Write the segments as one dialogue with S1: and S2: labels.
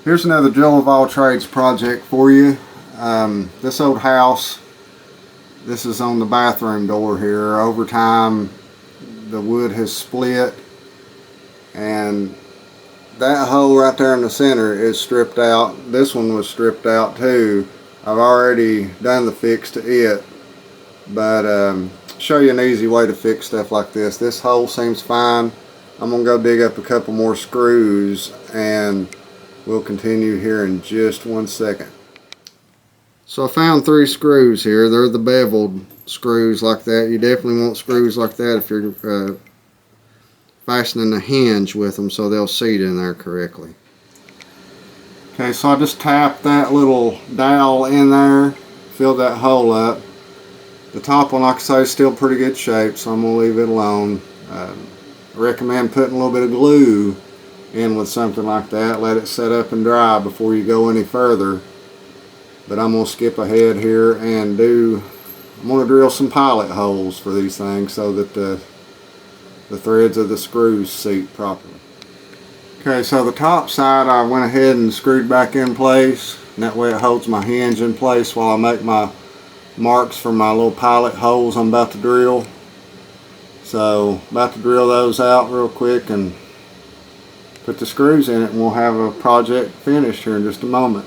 S1: Here's another drill of all trades project for you. This old house, this is on the bathroom door here. Over time the wood has split and that hole right there in the center is stripped out. This one was stripped out too. I've already done the fix to it, but show you an easy way to fix stuff like this. This hole seems fine. I'm gonna go dig up a couple more screws and we'll continue here in just 1 second. So I found 3 screws here. They're the beveled screws like that. You definitely want screws like that if you're fastening a hinge with them so they'll seat in there correctly. Okay, so I just tapped that little dowel in there, filled that hole up. The top one, like I say, is still pretty good shape, so I'm going to leave it alone. I recommend putting a little bit of glue in with something like that. Let it set up and dry before you go any further. But I'm going to skip ahead here and I'm going to drill some pilot holes for these things so that the threads of the screws seat properly. Okay, so the top side I went ahead and screwed back in place, and that way it holds my hinge in place while I make my marks for my little pilot holes I'm about to drill. So about to drill those out real quick and put the screws in it, and we'll have a project finished here in just a moment.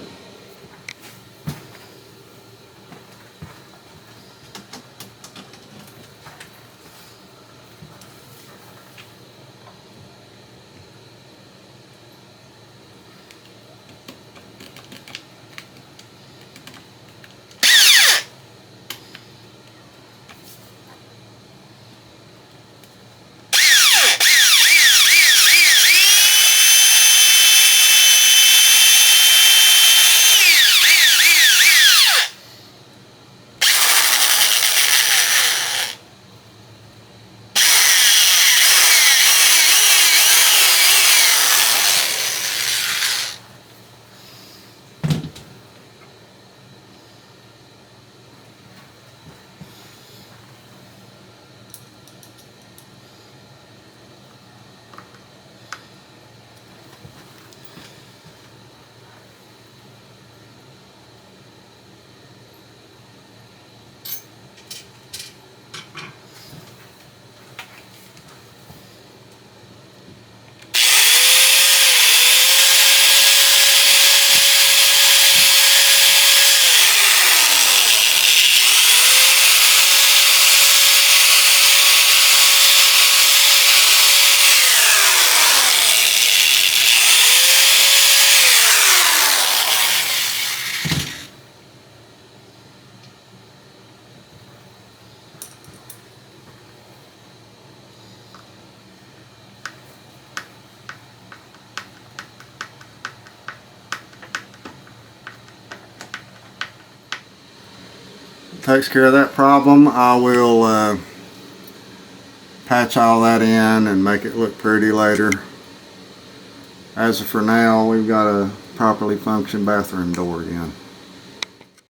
S1: Takes care of that problem. I will patch all that in and make it look pretty later. As of for now, we've got a properly functioning bathroom door again.